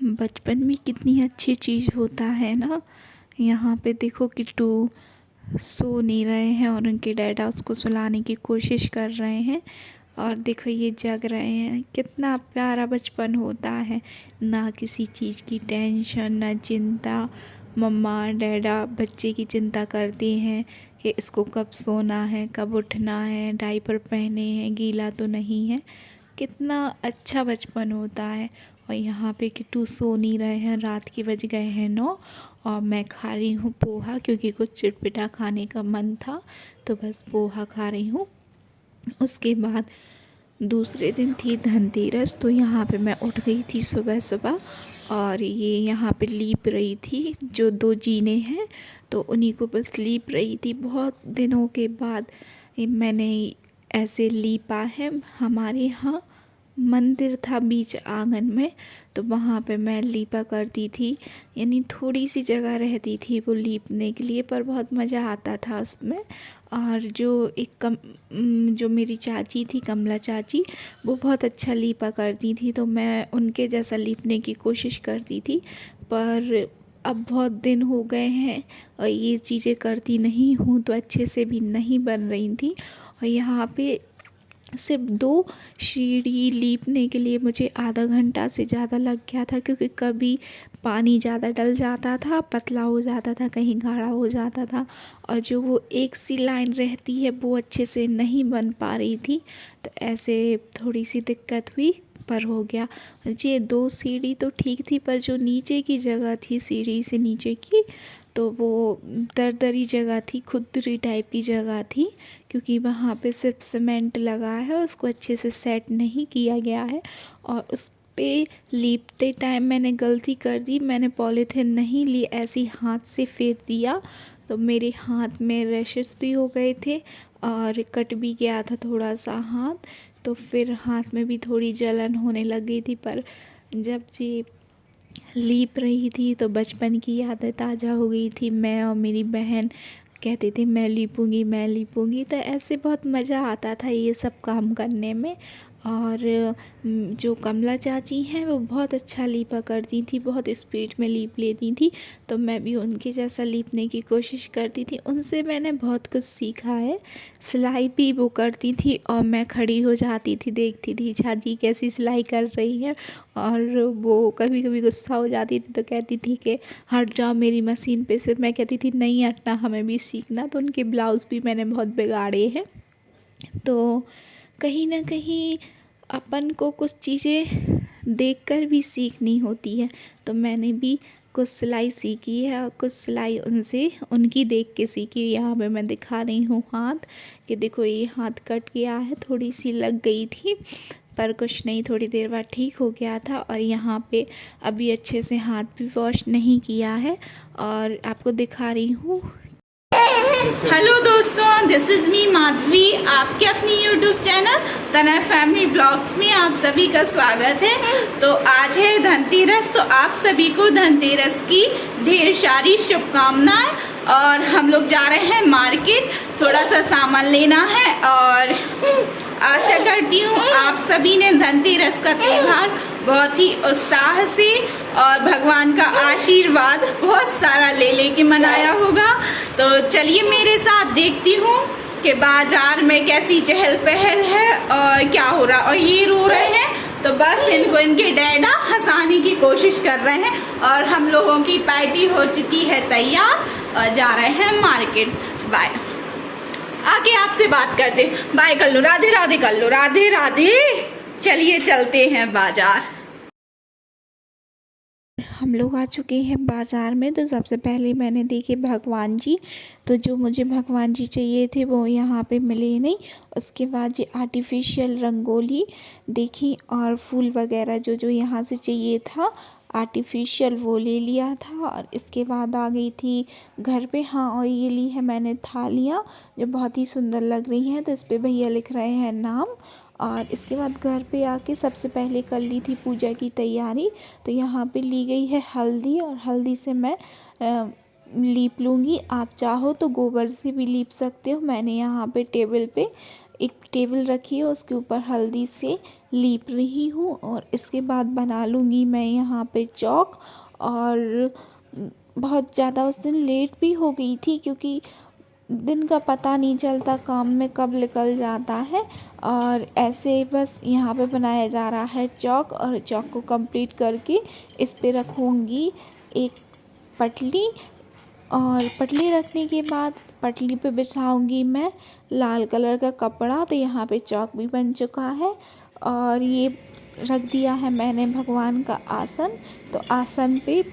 बचपन में कितनी अच्छी चीज़ होता है ना। यहाँ पे देखो किट्टू सो नहीं रहे हैं और उनके डैडा उसको सुलाने की कोशिश कर रहे हैं। और देखो ये जग रहे हैं। कितना प्यारा बचपन होता है, ना किसी चीज़ की टेंशन ना चिंता। मम्मा डैडा बच्चे की चिंता करती हैं कि इसको कब सोना है, कब उठना है, डायपर पहने हैं, गीला तो नहीं है। कितना अच्छा बचपन होता है। और यहाँ पे किट्टू सो नहीं रहे हैं, रात के बज गए हैं 9 और मैं खा रही हूँ पोहा, क्योंकि कुछ चटपटा खाने का मन था तो बस पोहा खा रही हूँ। उसके बाद दूसरे दिन थी धनतेरस, तो यहाँ पे मैं उठ गई थी सुबह सुबह और ये यहाँ पे लीप रही थी। जो 2 जीने हैं तो उन्हीं को बस लीप रही थी। बहुत दिनों के बाद मैंने ऐसे लीपा है। हमारे यहाँ मंदिर था बीच आंगन में, तो वहाँ पे मैं लीपा करती थी। यानी थोड़ी सी जगह रहती थी वो लीपने के लिए, पर बहुत मज़ा आता था उसमें। और जो मेरी चाची थी, कमला चाची, वो बहुत अच्छा लीपा करती थी, तो मैं उनके जैसा लीपने की कोशिश करती थी। पर अब बहुत दिन हो गए हैं और ये चीज़ें करती नहीं हूँ, तो अच्छे से भी नहीं बन रही थी। और यहाँ पे सिर्फ 2 सीढ़ी लीपने के लिए मुझे आधा घंटा से ज़्यादा लग गया था, क्योंकि कभी पानी ज़्यादा डल जाता था, पतला हो जाता था, कहीं गाढ़ा हो जाता था, और जो वो एक सी लाइन रहती है वो अच्छे से नहीं बन पा रही थी। तो ऐसे थोड़ी सी दिक्कत हुई, पर हो गया। ये 2 सीढ़ी तो ठीक थी, पर जो नीचे की जगह थी सीढ़ी से नीचे की, तो वो दरदरी जगह थी, खुरदुरी टाइप की जगह थी, क्योंकि वहाँ पे सिर्फ सीमेंट लगा है, उसको अच्छे से सेट नहीं किया गया है। और उस पे लीपते टाइम मैंने गलती कर दी, मैंने पॉलीथिन नहीं ली, ऐसे ही हाथ से फेर दिया, तो मेरे हाथ में रैशेस भी हो गए थे और कट भी गया था थोड़ा सा हाथ। तो फिर हाथ में भी थोड़ी जलन होने लग गई थी। पर जब जी लीप रही थी तो बचपन की यादें ताज़ा हो गई थी। मैं और मेरी बहन कहते थे मैं लीपूँगी मैं लीपूँगी, तो ऐसे बहुत मज़ा आता था ये सब काम करने में। और जो कमला चाची हैं वो बहुत अच्छा लीपा करती थी, बहुत स्पीड में लीप लेती थी, तो मैं भी उनके जैसा लीपने की कोशिश करती थी। उनसे मैंने बहुत कुछ सीखा है। सिलाई भी वो करती थी और मैं खड़ी हो जाती थी, देखती थी झाजी कैसी सिलाई कर रही है। और वो कभी कभी गुस्सा हो जाती थी तो कहती थी कि हट जाओ मेरी मशीन पे से। मैं कहती थी नहीं हटना, हमें भी सीखना। तो उनके ब्लाउज़ भी मैंने बहुत बिगाड़े हैं। तो कहीं ना कहीं अपन को कुछ चीज़ें देखकर भी सीखनी होती है। तो मैंने भी कुछ सिलाई सीखी है और कुछ सिलाई उनसे उनकी देख के सीखी। यहाँ पे मैं दिखा रही हूँ हाथ, कि देखो ये हाथ कट गया है, थोड़ी सी लग गई थी, पर कुछ नहीं, थोड़ी देर बाद ठीक हो गया था। और यहाँ पे अभी अच्छे से हाथ भी वॉश नहीं किया है और आपको दिखा रही हूँ। हेलो दोस्तों, दिस इज मी माधवी। आपके अपनी यूट्यूब चैनल तनय फैमिली ब्लॉग्स में आप सभी का स्वागत है। तो आज है धनतेरस, तो आप सभी को धनतेरस की ढेर सारी शुभकामनाएं। और हम लोग जा रहे हैं मार्केट, थोड़ा सा सामान लेना है। और आशा करती हूँ आप सभी ने धनतेरस का त्योहार बहुत ही उत्साह से और भगवान का आशीर्वाद बहुत सारा ले लेके मनाया होगा। तो चलिए मेरे साथ देखती हूँ कि बाजार में कैसी चहल पहल है और क्या हो रहा। और ये रो रहे हैं, तो बस इनको इनके डैडा हंसाने की कोशिश कर रहे हैं। और हम लोगों की पार्टी हो चुकी है तैयार और जा रहे हैं मार्केट। बाय, आके आपसे बात करते। बाय कर लो, राधे राधे कर लो, राधे राधे। चलिए चलते हैं बाजार। हम लोग आ चुके हैं बाज़ार में। तो सबसे पहले मैंने देखे भगवान जी, तो जो मुझे भगवान जी चाहिए थे वो यहाँ पे मिले नहीं। उसके बाद ये आर्टिफिशियल रंगोली देखी और फूल वगैरह जो जो यहाँ से चाहिए था आर्टिफिशियल, वो ले लिया था। और इसके बाद आ गई थी घर पे। हाँ, और ये ली है मैंने थालियाँ जो बहुत ही सुंदर लग रही हैं, तो इस पर भैया लिख रहे हैं नाम। और इसके बाद घर पे आके सबसे पहले कर ली थी पूजा की तैयारी। तो यहाँ पे ली गई है हल्दी, और हल्दी से मैं लीप लूँगी। आप चाहो तो गोबर से भी लीप सकते हो। मैंने यहाँ पे टेबल पे एक टेबल रखी है, उसके ऊपर हल्दी से लीप रही हूँ। और इसके बाद बना लूँगी मैं यहाँ पे चौक। और बहुत ज़्यादा उस दिन लेट भी हो गई थी, क्योंकि दिन का पता नहीं चलता काम में कब निकल जाता है। और ऐसे बस यहाँ पे बनाया जा रहा है चौक। और चौक को कंप्लीट करके इस पे रखूँगी एक पटली। और पटली रखने के बाद पटली पे बिछाऊंगी मैं लाल कलर का कपड़ा। तो यहाँ पे चौक भी बन चुका है। और ये रख दिया है मैंने भगवान का आसन। तो आसन पे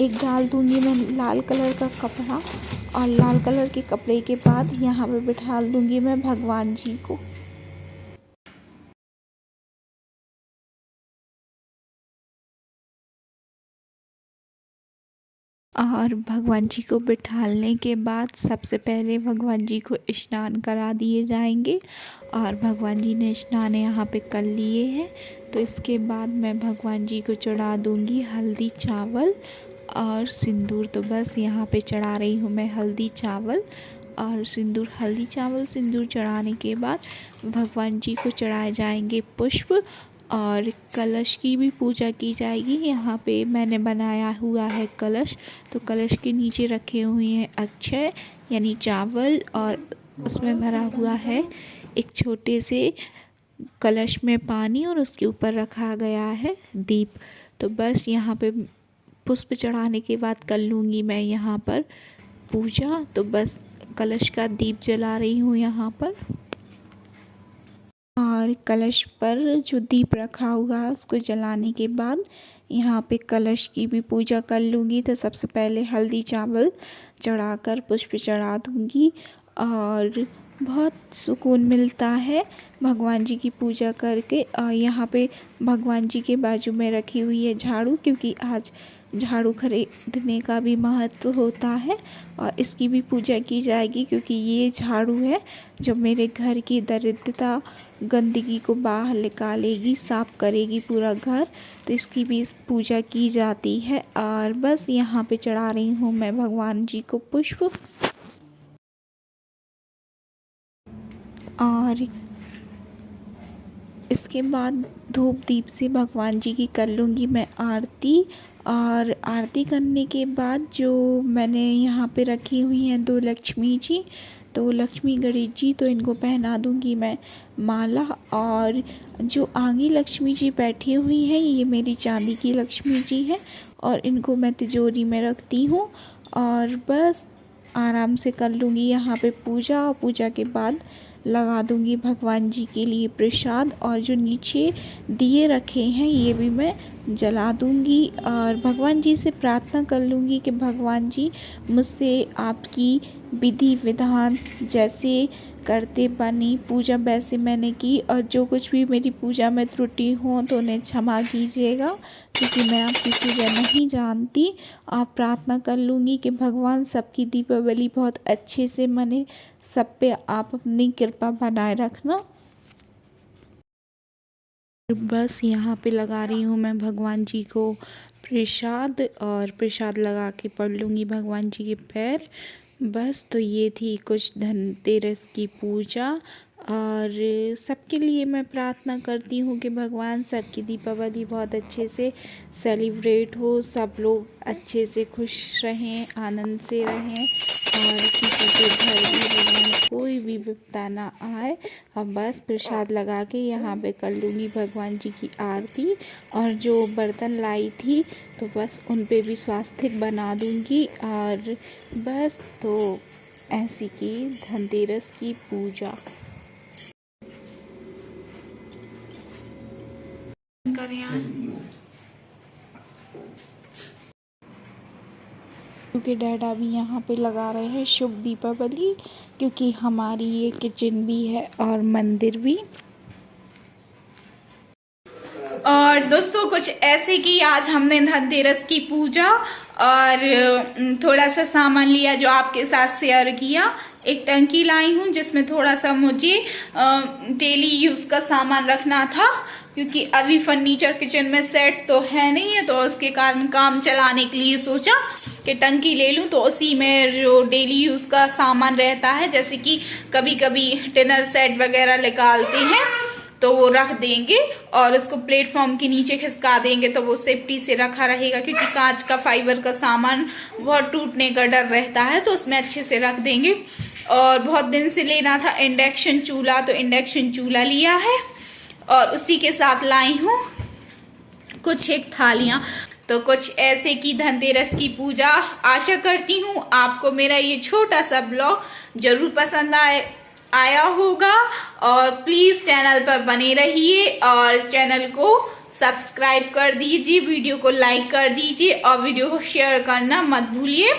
एक डाल दूंगी मैं लाल कलर का कपड़ा। और लाल कलर के कपड़े के बाद यहाँ पे बिठा दूंगी मैं भगवान जी को। और भगवान जी को बिठाने के बाद सबसे पहले भगवान जी को स्नान करा दिए जाएंगे। और भगवान जी ने स्नान यहाँ पे कर लिए हैं। तो इसके बाद मैं भगवान जी को चढ़ा दूँगी हल्दी चावल और सिंदूर। तो बस यहाँ पे चढ़ा रही हूँ मैं हल्दी चावल और सिंदूर। हल्दी चावल सिंदूर चढ़ाने के बाद भगवान जी को चढ़ाए जाएंगे पुष्प। और कलश की भी पूजा की जाएगी। यहाँ पे मैंने बनाया हुआ है कलश। तो कलश के नीचे रखे हुए हैं अक्षय यानी चावल। और उसमें भरा हुआ है एक छोटे से कलश में पानी। और उसके ऊपर रखा गया है दीप। तो बस यहाँ पे पुष्प चढ़ाने के बाद कर लूँगी मैं यहाँ पर पूजा। तो बस कलश का दीप जला रही हूँ यहाँ पर। और कलश पर जो दीप रखा हुआ है उसको जलाने के बाद यहाँ पे कलश की भी पूजा कर लूँगी। तो सबसे पहले हल्दी चावल चढ़ाकर पुष्प चढ़ा दूँगी। और बहुत सुकून मिलता है भगवान जी की पूजा करके। और यहाँ पे भगवान जी के बाजू में रखी हुई है झाड़ू, क्योंकि आज झाड़ू खरीदने का भी महत्व होता है। और इसकी भी पूजा की जाएगी, क्योंकि ये झाड़ू है जो मेरे घर की दरिद्रता गंदगी को बाहर निकालेगी, साफ करेगी पूरा घर। तो इसकी भी पूजा की जाती है। और बस यहाँ पे चढ़ा रही हूँ मैं भगवान जी को पुष्प। और इसके बाद धूप दीप से भगवान जी की कर लूँगी मैं आरती। और आरती करने के बाद जो मैंने यहाँ पे रखी हुई हैं 2 लक्ष्मी जी, तो लक्ष्मी गणेश जी, तो इनको पहना दूँगी मैं माला। और जो आगे लक्ष्मी जी बैठी हुई हैं ये मेरी चांदी की लक्ष्मी जी हैं। और इनको मैं तिजोरी में रखती हूँ। और बस आराम से कर लूँगी यहाँ पे पूजा। और पूजा के बाद लगा दूँगी भगवान जी के लिए प्रसाद। और जो नीचे दिए रखे हैं ये भी मैं जला दूँगी। और भगवान जी से प्रार्थना कर लूँगी कि भगवान जी मुझसे आपकी विधि विधान जैसे करते बनी पूजा वैसे मैंने की। और जो कुछ भी मेरी पूजा में त्रुटि हो तो उन्हें क्षमा कीजिएगा, क्योंकि मैं आपकी पूजा नहीं जानती। आप प्रार्थना कर लूँगी कि भगवान सबकी दीपावली बहुत अच्छे से मने, सब पे आप अपनी कृपा बनाए रखना। बस यहाँ पे लगा रही हूँ मैं भगवान जी को प्रसाद। और प्रसाद लगा के पढ़ लूँगी भगवान जी के पैर। बस तो ये थी कुछ धनतेरस की पूजा। और सबके लिए मैं प्रार्थना करती हूँ कि भगवान सबकी दीपावली बहुत अच्छे से सेलिब्रेट हो, सब लोग अच्छे से खुश रहें, आनंद से रहें। और किसी के घर भी भगवान कोई भी विपदा ना आए। और बस प्रसाद लगा के यहाँ पे कर लूँगी भगवान जी की आरती। और जो बर्तन लाई थी तो बस उन पे भी स्वास्तिक बना दूँगी। और बस तो ऐसी की धनतेरस की पूजा क्योंकि डैडा भी यहाँ पे लगा रहे हैं शुभ दीपावली, क्योंकि हमारी ये किचन भी है और मंदिर भी। और दोस्तों कुछ ऐसे की आज हमने धनतेरस की पूजा और थोड़ा सा सामान लिया जो आपके साथ शेयर किया। एक टंकी लाई हूँ जिसमें थोड़ा सा मुझे डेली यूज का सामान रखना था, क्योंकि अभी फर्नीचर किचन में सेट तो है नहीं है, तो उसके कारण काम चलाने के लिए सोचा कि टंकी ले लूं तो उसी में जो डेली यूज का सामान रहता है, जैसे कि कभी कभी डिनर सेट वगैरह निकालते हैं तो वो रख देंगे और उसको प्लेटफॉर्म के नीचे खिसका देंगे तो वो सेफ्टी से रखा रहेगा, क्योंकि कांच का फाइबर का सामान बहुत टूटने का डर रहता है, तो उसमें अच्छे से रख देंगे। और बहुत दिन से लेना था इंडक्शन चूल्हा, तो इंडक्शन चूल्हा लिया है और उसी के साथ लाई हूँ कुछ एक थालियां। तो कुछ ऐसे की धनतेरस की पूजा। आशा करती हूँ आपको मेरा ये छोटा सा ब्लॉग जरूर पसंद आया होगा और प्लीज चैनल पर बने रहिए और चैनल को सब्सक्राइब कर दीजिए, वीडियो को लाइक कर दीजिए और वीडियो को शेयर करना मत भूलिए।